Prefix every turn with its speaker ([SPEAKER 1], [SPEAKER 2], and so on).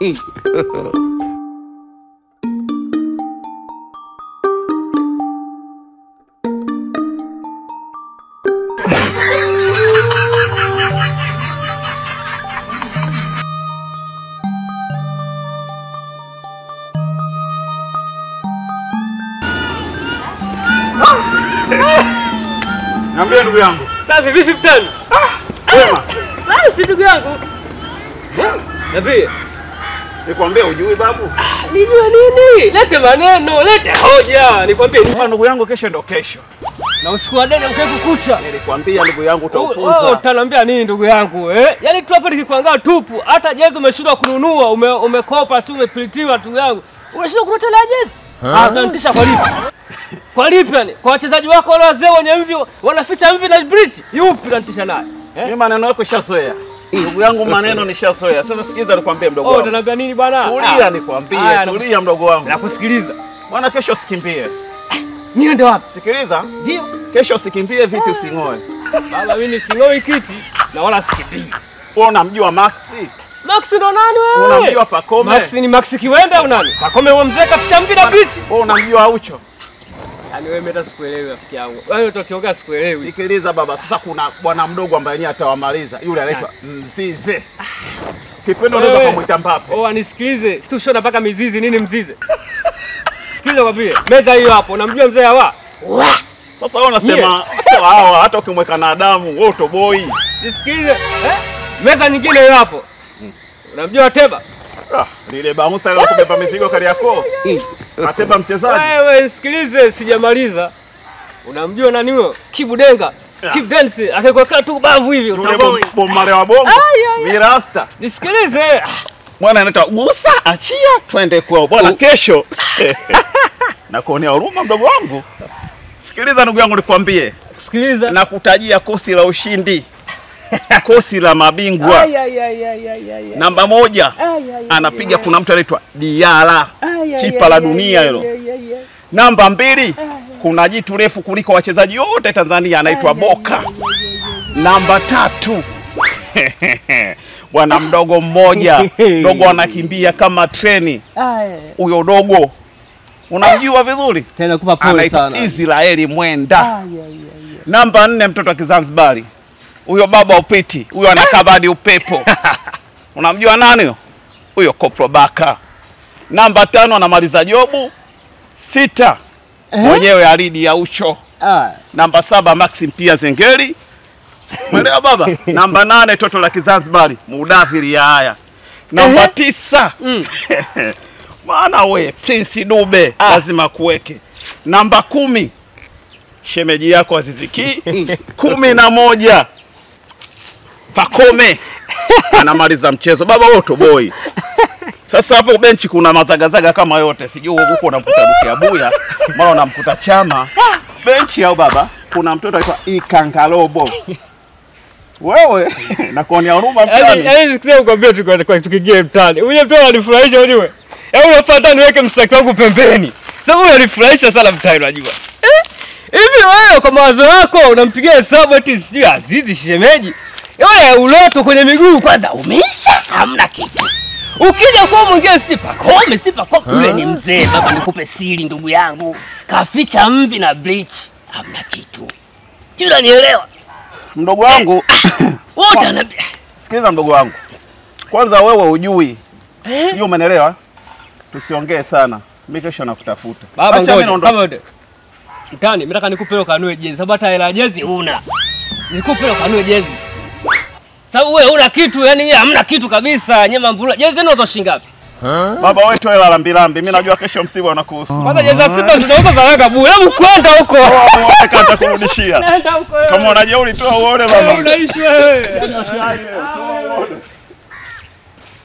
[SPEAKER 1] Niambie ndugu yangu.
[SPEAKER 2] Safi vipi mtani?
[SPEAKER 1] Wema.
[SPEAKER 2] Safi ndugu yangu. Niambie.
[SPEAKER 1] Nikwambia ujui babu?
[SPEAKER 2] Nijue nini? Lete maneno, lete hoja. Nikwambie
[SPEAKER 1] Kama ndugu yangu kesho ndo kesho.
[SPEAKER 2] na usiku wa deni ukae kukucha.
[SPEAKER 1] Nilikwambia ndugu yangu utaufunza.
[SPEAKER 2] Oh, utaniambia nini ndugu yangu? Yaani tu hapa nikikuangaa tupu, hata jezi umeshindwa kununua, umekopa tu umepilitiwa ndugu yangu. Umeshindwa kununua jezi? Utanitisha kwa lipi? Kwa lipi yani? Kwa wachezaji wako wale wazee wenye mvi wanaficha mvi na bridge. Yupi unanitisha naye?
[SPEAKER 1] Mimi maneno yako shazoea. Ndugu yangu maneno nishazoea. Sasa sikiza nikwambie mdogo wangu.
[SPEAKER 2] Utaniambia nini bwana?
[SPEAKER 1] Tulia nikwambie, tulia mdogo wangu.
[SPEAKER 2] Nakusikiliza.
[SPEAKER 1] Bwana kesho usikimbie.
[SPEAKER 2] Niende wapi?
[SPEAKER 1] Sikiliza.
[SPEAKER 2] Ndio.
[SPEAKER 1] Kesho usikimbie viti using'oe.
[SPEAKER 2] Baba mimi sing'oi kiti na wala sikimbii.
[SPEAKER 1] Wewe unamjua Maxi?
[SPEAKER 2] Maxi ndo nani wewe?
[SPEAKER 1] Unamjua Pakome?
[SPEAKER 2] Maxi ni Maxi Kiwende au nani? Pakome wa mzee kapita mvi na bridge.
[SPEAKER 1] Wewe unamjua Aucho?
[SPEAKER 2] Yaani wewe meta sikuelewi rafiki yangu. Wewe utakiongea sikuelewi.
[SPEAKER 1] Sikiliza baba, sasa kuna bwana mdogo ambaye yeye atawamaliza. Yule anaitwa Mzize. Kipendo unaweza kumuita Mbappe.
[SPEAKER 2] Oh, anisikilize. Si tushona mpaka mizizi nini Mzize? Sikiliza kwa vile. Meza hiyo hapo, unamjua mzee hawa?
[SPEAKER 1] Sasa wewe unasema sawa hawa hata ukimweka na Adamu, wewe utoboi.
[SPEAKER 2] Nisikilize. Meza nyingine hiyo hapo. Unamjua Teba?
[SPEAKER 1] Lile bamusa ile kubeba mizigo kali yako. Ateba mchezaji.
[SPEAKER 2] Wewe nisikilize, sijamaliza. Unamjua nani huyo? Kibudenga. Keep dance, akakweka tu bavu hivi utaboi.
[SPEAKER 1] Bomare wa bongo. Mirasta.
[SPEAKER 2] Nisikilize.
[SPEAKER 1] Mwana anaitwa Musa, achia twende kwao. Bwana kesho. Na kuonea huruma mdogo wangu. Sikiliza ndugu yangu nikwambie.
[SPEAKER 2] Sikiliza.
[SPEAKER 1] Na kutajia kosi la ushindi. Kosi la mabingwa. Namba 1 anapiga kuna mtu anaitwa Diala. Chipa la dunia hilo. Namba 2 kuna jitu refu kuliko wachezaji wote Tanzania anaitwa Boka. Namba 3 bwana mdogo mmoja, dogo anakimbia kama treni. Huyo dogo unamjua vizuri?
[SPEAKER 2] Tena kupa pole sana.
[SPEAKER 1] Israeli Mwenda. Namba 4 mtoto wa Kizanzibari. Huyo baba upiti, huyo anakabadi upepo. Unamjua nani huyo? Huyo Kopro Baka. Namba 5 anamaliza jobu. 6 mwenyewe Aridi ya Ucho. Namba 7 Maxim pia Zengeli. Mwelewa baba? Namba 8 toto la Kizanzibari, Mudafiri ya haya. Namba 9 maana we Prince Dube lazima kuweke. Namba 10 shemeji yako Aziziki. 11 Pakome anamaliza mchezo. Baba wote boy. Sasa hapo benchi kuna mazagazaga kama yote. Sijui huko unamkuta Dukia Buya, mara unamkuta Chama. Benchi au baba kuna mtoto anaitwa Ikankalobo. Wewe na kuonea huruma mtani.
[SPEAKER 2] Yaani sikio kwambia tukiingia mtani. Wewe mtu ananifurahisha wewe. Yaani unafuata niweke msaki wangu pembeni. Sasa wewe unanifurahisha sana mtani unajua. Hivi wewe kwa mawazo yako unampigia hesabu eti sijui Azizi shemeji. Wewe uloto kwenye miguu kwanza umeisha hamna kitu. Ukija kwa mwingine si Pakome yule ni mzee baba nikupe siri ndugu yangu. Kaficha mvi na bleach hamna kitu. Jula nielewa.
[SPEAKER 1] Mdogo wangu
[SPEAKER 2] wote anambia.
[SPEAKER 1] Sikiliza mdogo wangu. Kwanza wewe hujui. Hiyo umeelewa? Tusiongee sana. Mimi kesho nakutafuta.
[SPEAKER 2] Baba ngoja kama wote. Mtani, mimi nataka nikupe leo kanue jezi. Sababu hata hela jezi una. Nikupe leo kanue jezi. Sababu wewe una kitu, yani yeye hamna kitu kabisa. Nyema mbula. Jezi zenu zote shilingi ngapi?
[SPEAKER 1] Baba wewe toa hela lambi. Mimi najua kesho msiba unakuhusu.
[SPEAKER 2] Kwanza jezi za Simba zinauza za Yanga bure. Hebu kwenda huko.
[SPEAKER 1] Kata kurudishia. Kama unajeuri toa uone baba.
[SPEAKER 2] Unaishi wewe.